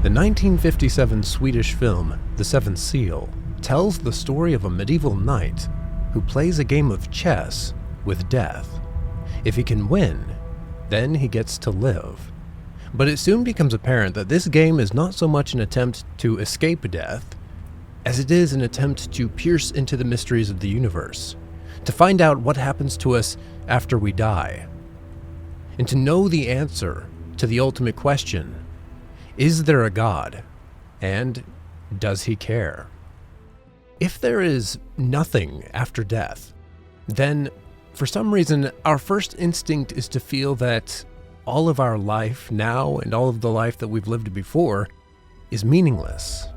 The 1957 Swedish film, The Seventh Seal, tells the story of a medieval knight who plays a game of chess with death. If he can win, then he gets to live. But it soon becomes apparent that this game is not so much an attempt to escape death, as it is an attempt to pierce into the mysteries of the universe, to find out what happens to us after we die, and to know the answer to the ultimate question: is there a God? And does he care? If there is nothing after death, then for some reason our first instinct is to feel that all of our life now and all of the life that we've lived before is meaningless.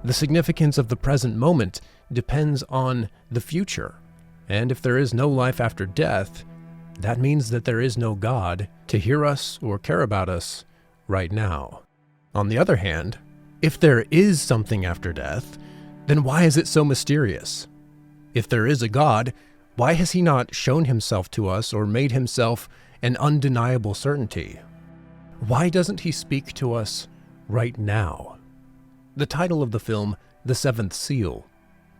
The significance of the present moment depends on the future, and if there is no life after death, that means that there is no God to hear us or care about us right now. On the other hand, if there is something after death, then why is it so mysterious? If there is a God, why has he not shown himself to us or made himself an undeniable certainty? Why doesn't he speak to us right now? The title of the film, The Seventh Seal,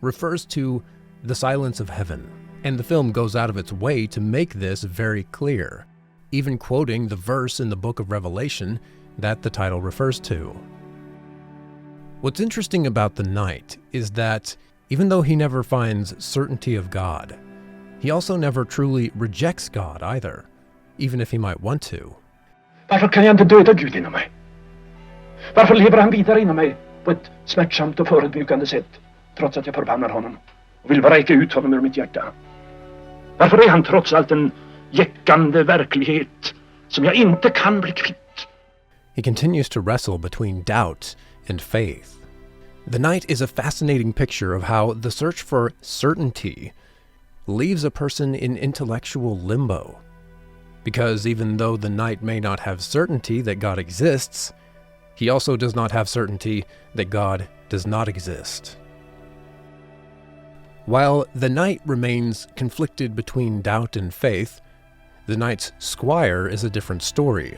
refers to the silence of heaven, and the film goes out of its way to make this very clear, even quoting the verse in the book of Revelation that the title refers to. What's interesting about the knight is that even though he never finds certainty of God, he also never truly rejects God either, even if he might want to. Varför kan jag inte döda Gud inom mig? Varför lever han vidare inom mig på ett smärtsamt och förödmjukande sätt, trots att jag förbannar honom och vill vräka ut honom ur mitt hjärta? Varför är han trots allt en jäckande verklighet som jag inte kan bli kvitt? He continues to wrestle between doubt and faith. The Knight is a fascinating picture of how the search for certainty leaves a person in intellectual limbo. Because even though the Knight may not have certainty that God exists, he also does not have certainty that God does not exist. While the Knight remains conflicted between doubt and faith, the Knight's Squire is a different story.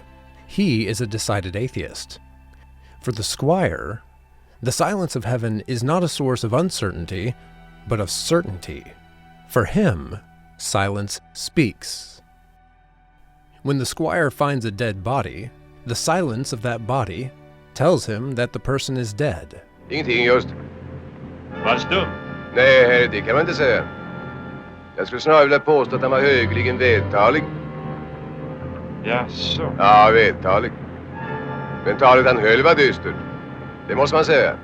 He is a decided atheist. For the Squire, the silence of heaven is not a source of uncertainty, but of certainty. For him, silence speaks. When the Squire finds a dead body, the silence of that body tells him that the person is dead. Ingenting just. Varst du? Nej, det kan man inte säga. Jag skulle snarare vilja påstå att han var högeligen vältalig. Jaså? Ja, vältalig. Men talet han höll var dystert. Det måste man säga.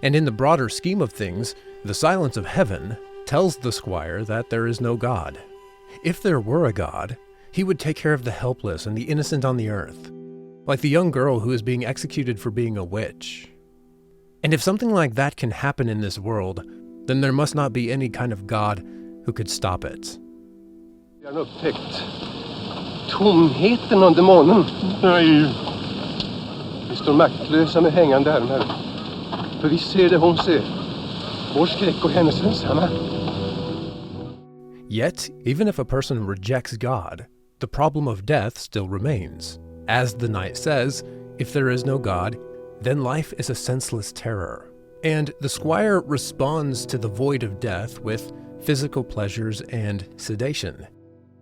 And in the broader scheme of things, the silence of heaven tells the Squire that there is no God. If there were a God, he would take care of the helpless and the innocent on the earth, like the young girl who is being executed for being a witch. And if something like that can happen in this world, then there must not be any kind of God who could stop it. Jag har upptäckt tomheten under månen. Nej. Vi står maktlösa med hängande armar. För vi ser det hon ser. Vår skräck och hennes ensamma. Yet, even if a person rejects God, the problem of death still remains. As the Knight says, if there is no God, then life is a senseless terror. And the Squire responds to the void of death with physical pleasures and sedation,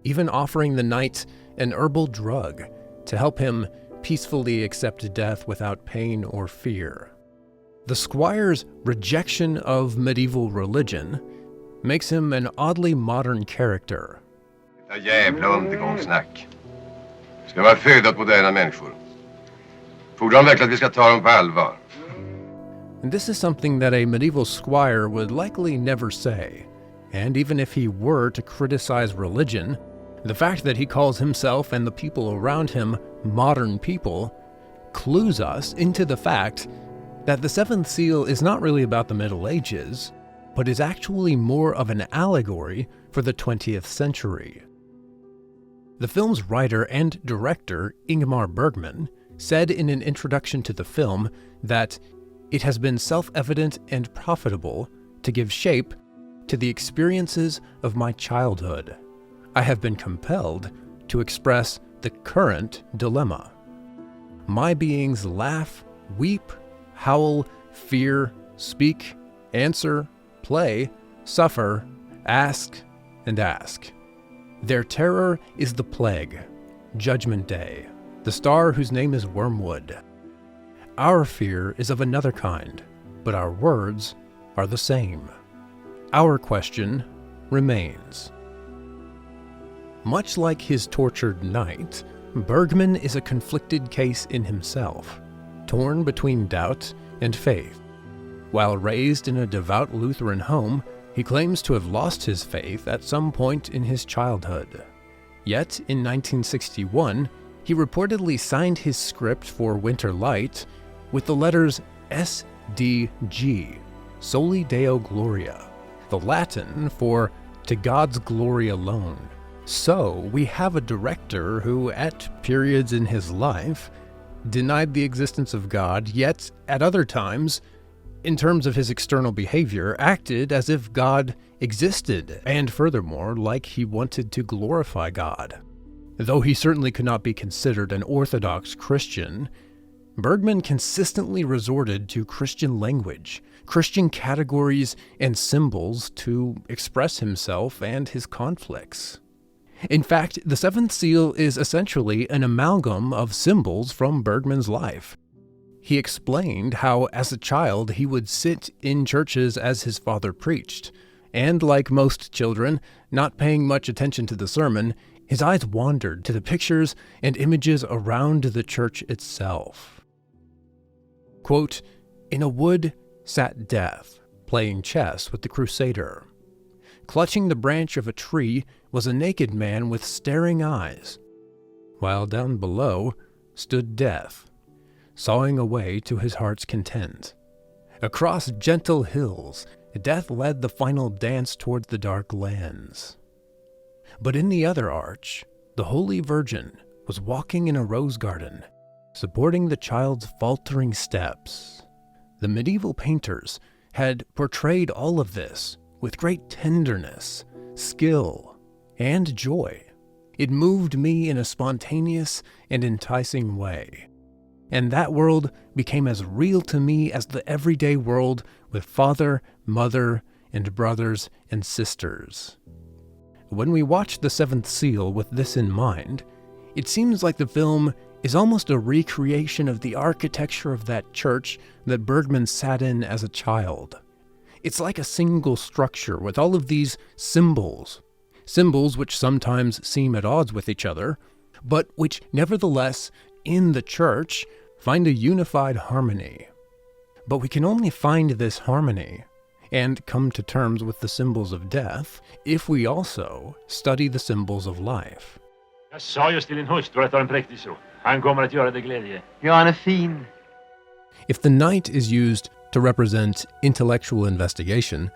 even offering the Knight an herbal drug to help him peacefully accept death without pain or fear. The Squire's rejection of medieval religion makes him an oddly modern character. Det jävla undergångssnack. Ska vara född åt moderna människor. Fordrar de verkligen att vi ska ta dem på allvar? And this is something that a medieval squire would likely never say. And even if he were to criticize religion, the fact that he calls himself and the people around him modern people clues us into the fact that the Seventh Seal is not really about the Middle Ages, but is actually more of an allegory for the 20th century. The film's writer and director, Ingmar Bergman, said in an introduction to the film that it has been self-evident and profitable to give shape to the experiences of my childhood. I have been compelled to express the current dilemma. my beings laugh, weep, howl, fear, speak, answer, play, suffer, ask, and ask. Their terror is the plague, Judgment Day, the star whose name is Wormwood. Our fear is of another kind, but our words are the same. Our question remains. Much like his tortured knight, Bergman is a conflicted case in himself, torn between doubt and faith. While raised in a devout Lutheran home, he claims to have lost his faith at some point in his childhood. Yet, in 1961, he reportedly signed his script for Winter Light with the letters SDG, Soli Deo Gloria, the Latin for "to God's glory alone." So, we have a director who, at periods in his life, denied the existence of God, yet at other times, in terms of his external behavior, acted as if God existed, and furthermore, like he wanted to glorify God. Though he certainly could not be considered an Orthodox Christian, Bergman consistently resorted to Christian language, Christian categories, and symbols to express himself and his conflicts. In fact, the Seventh Seal is essentially an amalgam of symbols from Bergman's life. He explained how, as a child, he would sit in churches as his father preached, and like most children, not paying much attention to the sermon, his eyes wandered to the pictures and images around the church itself. Quote, "In a wood sat Death, playing chess with the Crusader. Clutching the branch of a tree was a naked man with staring eyes, while down below stood Death, sawing away to his heart's content. Across gentle hills, Death led the final dance towards the dark lands. But in the other arch, the Holy Virgin was walking in a rose garden, supporting the child's faltering steps. The medieval painters had portrayed all of this with great tenderness, skill, and joy. It moved me in a spontaneous and enticing way. And that world became as real to me as the everyday world with father, mother, and brothers and sisters." When we watch The Seventh Seal with this in mind, it seems like the film is almost a recreation of the architecture of that church that Bergman sat in as a child. It's like a single structure with all of these symbols which sometimes seem at odds with each other, but which nevertheless, in the church, find a unified harmony. But we can only find this harmony and come to terms with the symbols of death if we also study the symbols of life. Jag sa just till din hustru att du har en präktig son. Han kommer att göra dig glädje. Ja, han är fin. If the knight is used to represent intellectual investigation,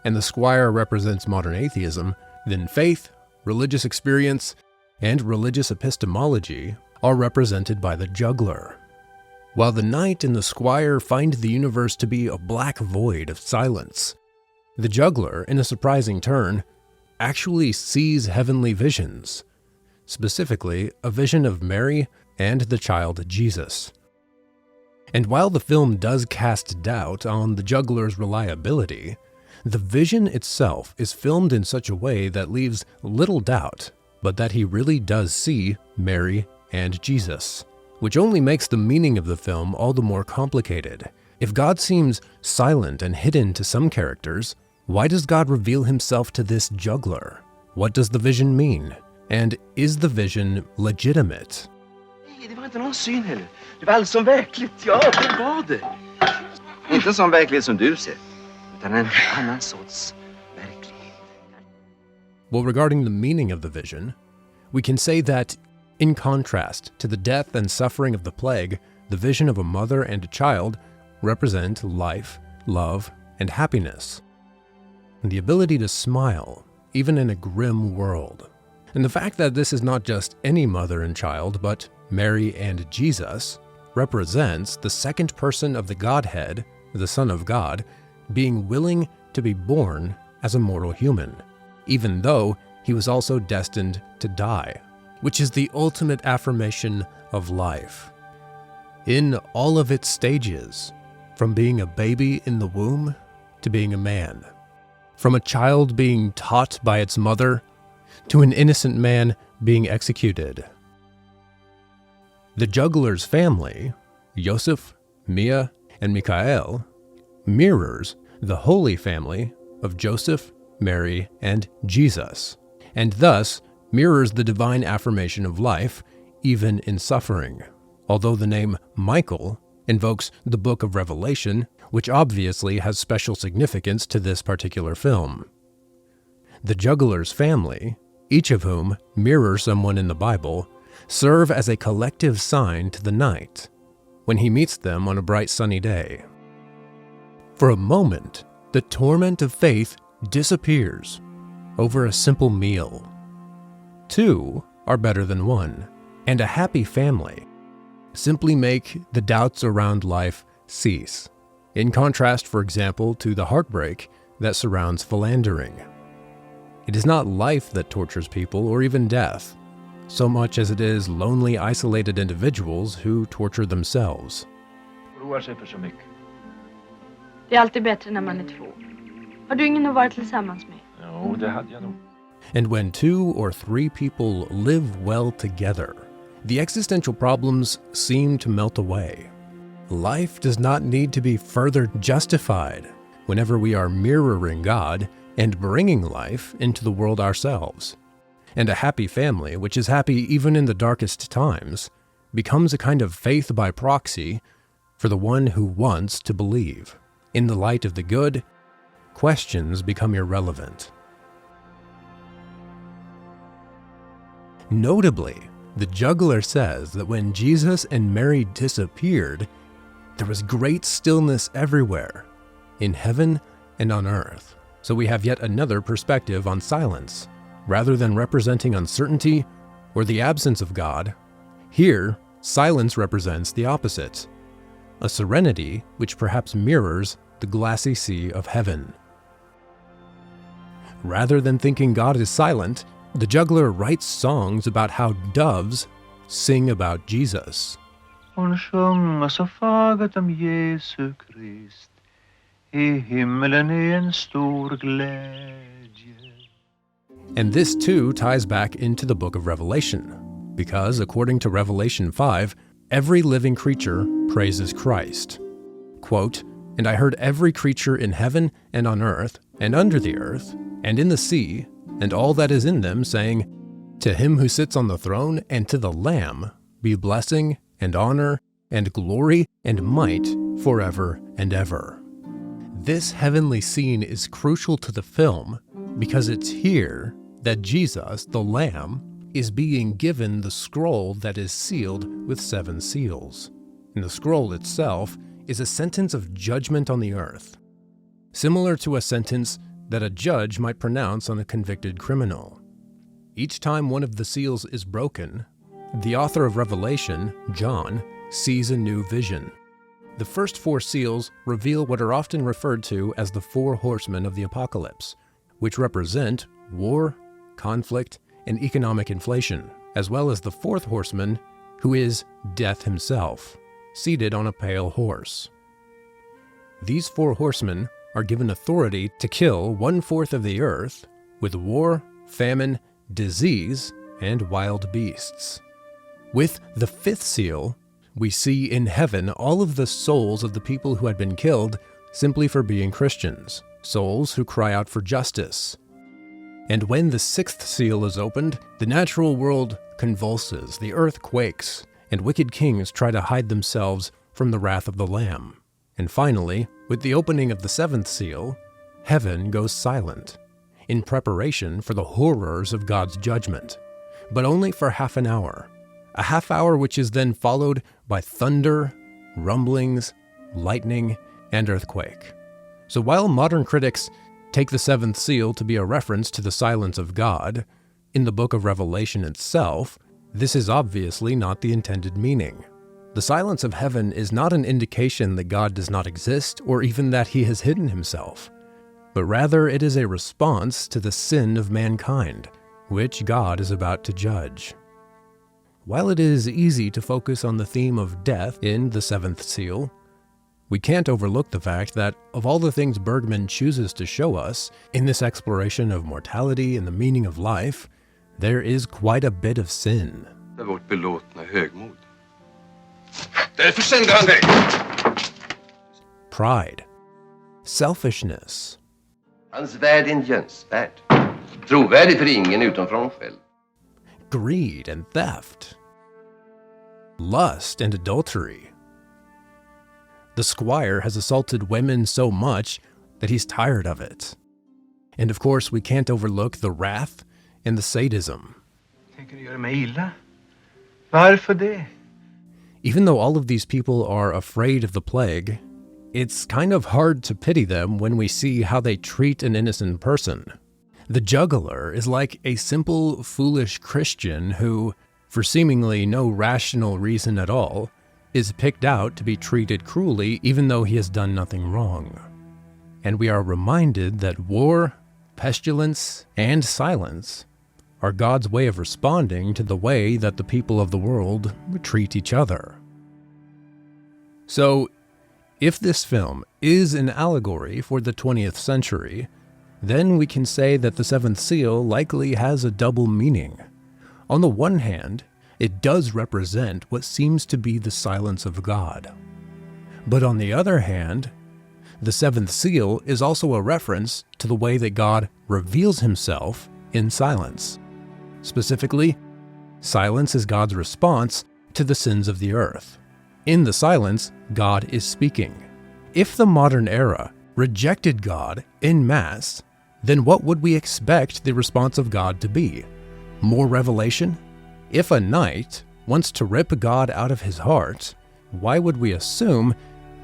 and the squire represents modern atheism, then faith, religious experience, and religious epistemology are represented by the juggler. While the knight and the squire find the universe to be a black void of silence, the juggler, in a surprising turn, actually sees heavenly visions, specifically a vision of Mary and the child Jesus. And while the film does cast doubt on the juggler's reliability, the vision itself is filmed in such a way that leaves little doubt, but that he really does see Mary and Jesus, which only makes the meaning of the film all the more complicated. If God seems silent and hidden to some characters, why does God reveal himself to this juggler? What does the vision mean? And is the vision legitimate? Nej, det var inte någon syn heller. Det var allt som verkligt. Ja, det var det. Inte som verklighet som du ser, utan en annan sorts verklighet. Well, regarding the meaning of the vision, we can say that, in contrast to the death and suffering of the plague, the vision of a mother and a child represent life, love, and happiness, and the ability to smile, even in a grim world. And the fact that this is not just any mother and child, but Mary and Jesus, represents the second person of the Godhead, the Son of God, being willing to be born as a mortal human, even though he was also destined to die, which is the ultimate affirmation of life. in all of its stages, from being a baby in the womb to being a man, from a child being taught by its mother to an innocent man being executed. The juggler's family, Joseph, Mia, and Michael, mirrors the Holy Family of Joseph, Mary, and Jesus, and thus mirrors the divine affirmation of life, even in suffering, although the name Michael invokes the Book of Revelation, which obviously has special significance to this particular film. The juggler's family, each of whom mirror someone in the Bible, serve as a collective sign to the knight when he meets them on a bright sunny day. For a moment, the torment of faith disappears over a simple meal. Two are better than one, and a happy family simply make the doubts around life cease, in contrast, for example, to the heartbreak that surrounds philandering. It is not life that tortures people, or even death, so much as it is lonely, isolated individuals who torture themselves. Oroar sig för så mycket. Det är alltid bättre när man är två. Har du ingen att vara tillsammans med? Jo, det hade jag nog. And when 2 or 3 people live well together, the existential problems seem to melt away. Life does not need to be further justified whenever we are mirroring God and bringing life into the world ourselves. And a happy family, which is happy even in the darkest times, becomes a kind of faith by proxy for the one who wants to believe. In the light of the good, questions become irrelevant. Notably, the juggler says that when Jesus and Mary disappeared, there was great stillness everywhere, in heaven and on earth. So we have yet another perspective on silence. Rather than representing uncertainty or the absence of God, here, silence represents the opposite, a serenity which perhaps mirrors the glassy sea of heaven. Rather than thinking God is silent, the juggler writes songs about how doves sing about Jesus. Hon sjunger så fagert om Jesu Krist, I himmelen är en stor glädje. And this too ties back into the book of Revelation, because according to Revelation 5, every living creature praises Christ. Quote, "And I heard every creature in heaven and on earth and under the earth and in the sea and all that is in them saying, To him who sits on the throne and to the Lamb be blessing and honor and glory and might forever and ever." This heavenly scene is crucial to the film because it's here that Jesus, the Lamb, is being given the scroll that is sealed with 7 seals. And the scroll itself is a sentence of judgment on the earth, similar to a sentence that a judge might pronounce on a convicted criminal. Each time one of the seals is broken, the author of Revelation, John, sees a new vision. The first 4 seals reveal what are often referred to as the 4 horsemen of the apocalypse, which represent war, conflict, and economic inflation, as well as the 4th horseman, who is Death himself, seated on a pale horse. These 4 horsemen are given authority to kill 1/4 of the earth with war, famine, disease, and wild beasts. With the 5th seal, we see in heaven all of the souls of the people who had been killed simply for being Christians, souls who cry out for justice. And when the 6th seal is opened, the natural world convulses, the earth quakes, and wicked kings try to hide themselves from the wrath of the Lamb. And finally, with the opening of the 7th seal, heaven goes silent, in preparation for the horrors of God's judgment, but only for half an hour, a half hour which is then followed by thunder, rumblings, lightning, and earthquake. So while modern critics take the 7th seal to be a reference to the silence of God, in the book of Revelation itself, this is obviously not the intended meaning. The silence of heaven is not an indication that God does not exist or even that he has hidden himself, but rather it is a response to the sin of mankind, which God is about to judge. While it is easy to focus on the theme of death in The Seventh Seal, we can't overlook the fact that of all the things Bergman chooses to show us in this exploration of mortality and the meaning of life, there is quite a bit of sin. Vårt belåtna högmod. Därför sände han dig. Pride. Selfishness. Hans värld är en jönsvärld. Trovärdig för ingen utom för honom själv. Greed and theft. Lust and adultery. The Squire has assaulted women so much that he's tired of it. And of course, we can't overlook the wrath and the sadism. Tänker du göra mig illa? Varför det? Even though all of these people are afraid of the plague, it's kind of hard to pity them when we see how they treat an innocent person. The Juggler is like a simple, foolish Christian who, for seemingly no rational reason at all, is picked out to be treated cruelly even though he has done nothing wrong. And we are reminded that war, pestilence, and silence are God's way of responding to the way that the people of the world treat each other. So, if this film is an allegory for the 20th century, then we can say that the Seventh Seal likely has a double meaning. On the one hand, it does represent what seems to be the silence of God. But on the other hand, the Seventh Seal is also a reference to the way that God reveals himself in silence. Specifically, silence is God's response to the sins of the earth. In the silence, God is speaking. If the modern era rejected God en masse, then what would we expect the response of God to be? More revelation? If a knight wants to rip God out of his heart, why would we assume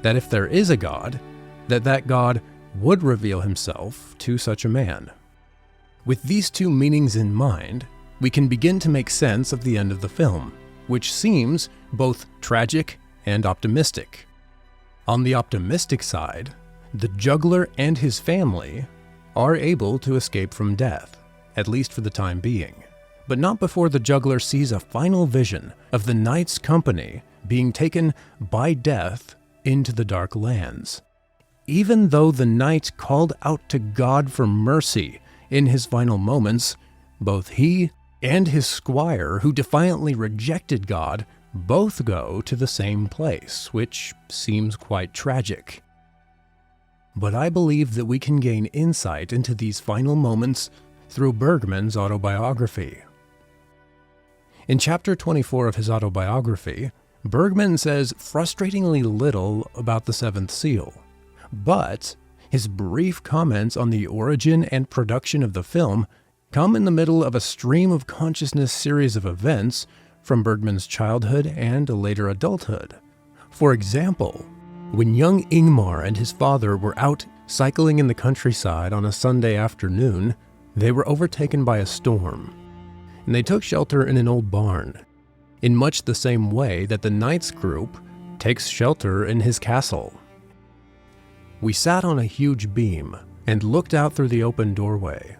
that if there is a God, that God would reveal himself to such a man? With these two meanings in mind, we can begin to make sense of the end of the film, which seems both tragic and optimistic. On the optimistic side, the Juggler and his family are able to escape from death, at least for the time being, but not before the Juggler sees a final vision of the knight's company being taken by death into the dark lands. Even though the knight called out to God for mercy in his final moments, both he and his squire, who defiantly rejected God, both go to the same place, which seems quite tragic. But I believe that we can gain insight into these final moments through Bergman's autobiography. In chapter 24 of his autobiography, Bergman says frustratingly little about the Seventh Seal, but his brief comments on the origin and production of the film come in the middle of a stream of consciousness series of events from Bergman's childhood and later adulthood. For example, when young Ingmar and his father were out cycling in the countryside on a Sunday afternoon, they were overtaken by a storm, and they took shelter in an old barn, in much the same way that the knight's group takes shelter in his castle. We sat on a huge beam and looked out through the open doorway.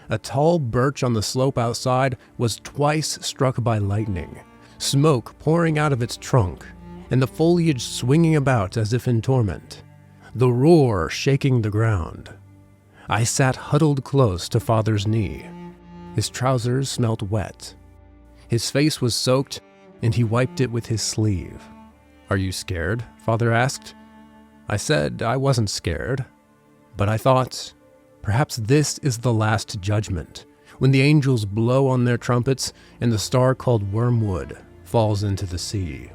A tall birch on the slope outside was twice struck by lightning, smoke pouring out of its trunk, and the foliage swinging about as if in torment, the roar shaking the ground. I sat huddled close to Father's knee. His trousers smelt wet. His face was soaked, and he wiped it with his sleeve. "Are you scared?" Father asked. I said I wasn't scared, but I thought, perhaps this is the last judgment, when the angels blow on their trumpets and the star called Wormwood falls into the sea.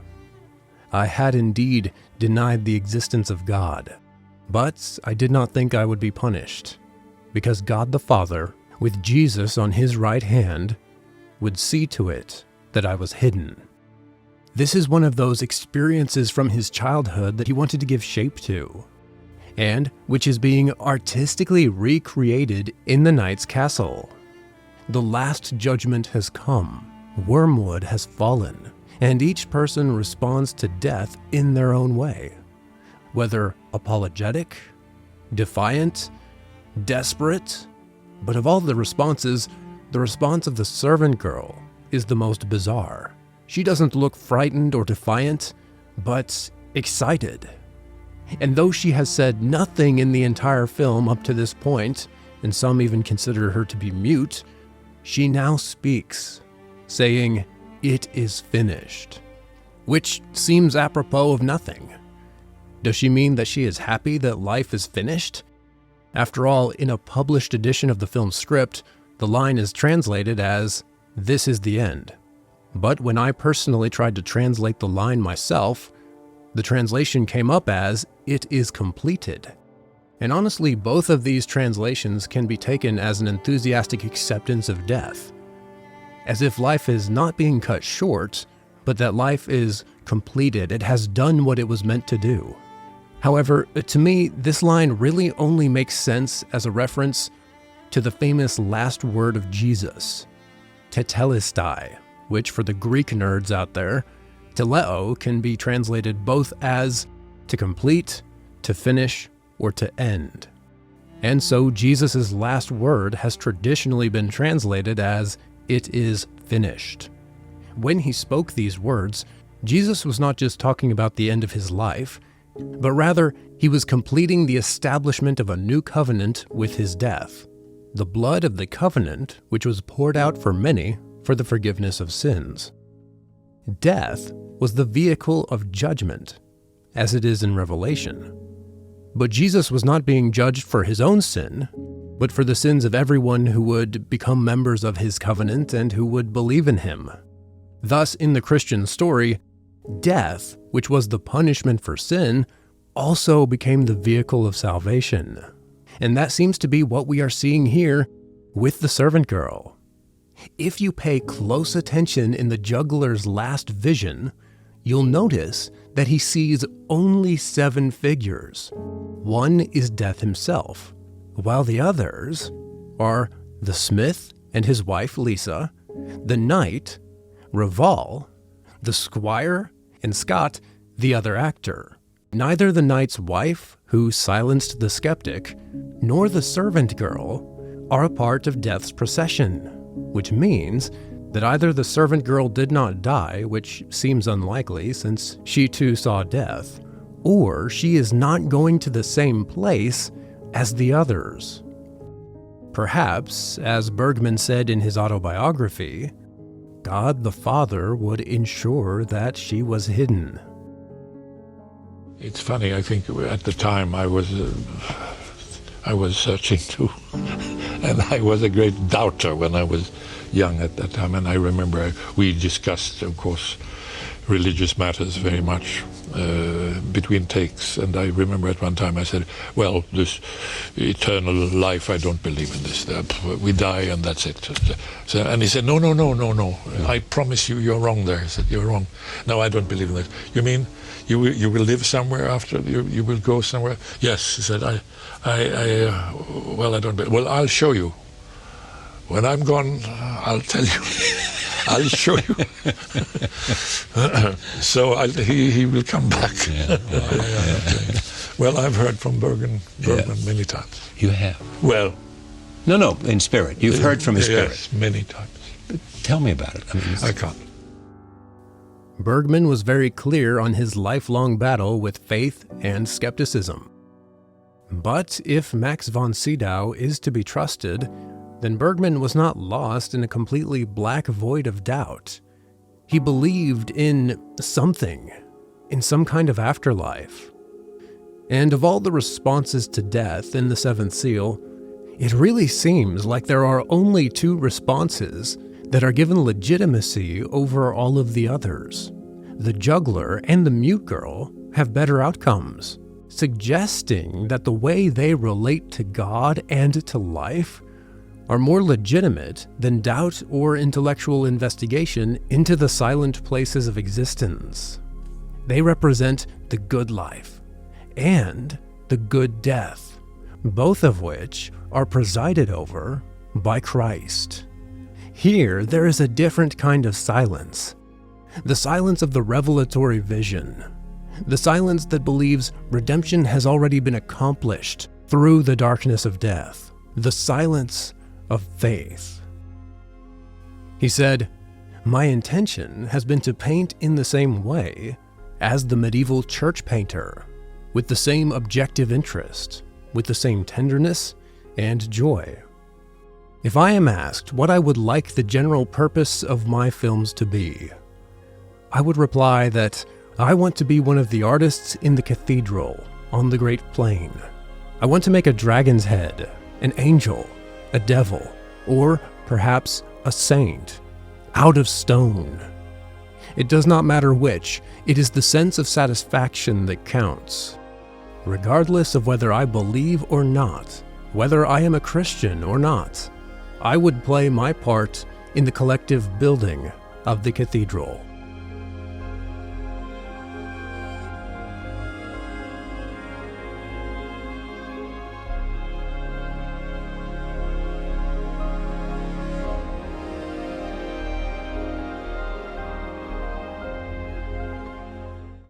I had indeed denied the existence of God, but I did not think I would be punished, because God the Father, with Jesus on his right hand, would see to it that I was hidden. This is one of those experiences from his childhood that he wanted to give shape to, and which is being artistically recreated in the knight's castle. The last judgment has come, Wormwood has fallen, and each person responds to death in their own way. Whether apologetic, defiant, desperate, but of all the responses, the response of the servant girl is the most bizarre. she doesn't look frightened or defiant, but excited. And though she has said nothing in the entire film up to this point, and some even consider her to be mute, she now speaks, saying, "It is finished," which seems apropos of nothing. Does she mean that she is happy that life is finished? After all, in a published edition of the film's script, the line is translated as, "This is the end." But when I personally tried to translate the line myself, the translation came up as, "It is completed." And honestly, both of these translations can be taken as an enthusiastic acceptance of death, as if life is not being cut short, but that life is completed. It has done what it was meant to do. However, to me, this line really only makes sense as a reference to the famous last word of Jesus, tetelestai, which for the Greek nerds out there, teleo can be translated both as to complete, to finish, or to end. And so Jesus' last word has traditionally been translated as, "It is finished." When he spoke these words, Jesus was not just talking about the end of his life, but rather he was completing the establishment of a new covenant with his death, the blood of the covenant which was poured out for many for the forgiveness of sins. Death was the vehicle of judgment, as it is in Revelation. But Jesus was not being judged for his own sin, but for the sins of everyone who would become members of his covenant and who would believe in him. Thus, in the Christian story, death, which was the punishment for sin, also became the vehicle of salvation. And that seems to be what we are seeing here with the servant girl. If you pay close attention in the juggler's last vision, you'll notice that he sees only 7 figures. One is Death himself, while the others are the smith and his wife Lisa, the knight, Raval, the squire, and Scott, the other actor. Neither the knight's wife, who silenced the skeptic, nor the servant girl are a part of Death's procession, which means that either the servant girl did not die, which seems unlikely since she too saw death, or she is not going to the same place as the others. Perhaps, as Bergman said in his autobiography, God the Father would ensure that she was hidden. It's funny, I think at the time I was searching too, and I was a great doubter when I was young at that time, and I remember we discussed, of course, religious matters very much between takes, and I remember at one time I said, well, this eternal life, I don't believe in this. We die and that's it. So, and he said, no, I promise you, you're wrong there. I said, you're wrong. No, I don't believe in that. You mean you will live somewhere after, you will go somewhere? Yes, he said, well, I don't believe. Well, I'll show you. When I'm gone, I'll tell you. I'll show you. So he will come back. Yeah. Okay. Well, I've heard from Bergman many times. You have? Well. No, in spirit. You've heard from his spirit. Yes, many times. Tell me about it. I can't. Bergman was very clear on his lifelong battle with faith and skepticism. But if Max von Sydow is to be trusted, then Bergman was not lost in a completely black void of doubt. He believed in something, in some kind of afterlife. And of all the responses to death in the Seventh Seal, it really seems like there are only 2 responses that are given legitimacy over all of the others. The juggler and the mute girl have better outcomes, suggesting that the way they relate to God and to life are more legitimate than doubt or intellectual investigation into the silent places of existence. They represent the good life and the good death, both of which are presided over by Christ. Here, there is a different kind of silence, the silence of the revelatory vision, the silence that believes redemption has already been accomplished through the darkness of death, the silence of faith. He said, My intention has been to paint in the same way as the medieval church painter, with the same objective interest, with the same tenderness and joy. If I am asked what I would like the general purpose of my films to be, I would reply that I want to be one of the artists in the cathedral on the Great Plain. I want to make a dragon's head, an angel, a devil, or perhaps a saint, out of stone. It does not matter which, it is the sense of satisfaction that counts. Regardless of whether I believe or not, whether I am a Christian or not, I would play my part in the collective building of the cathedral.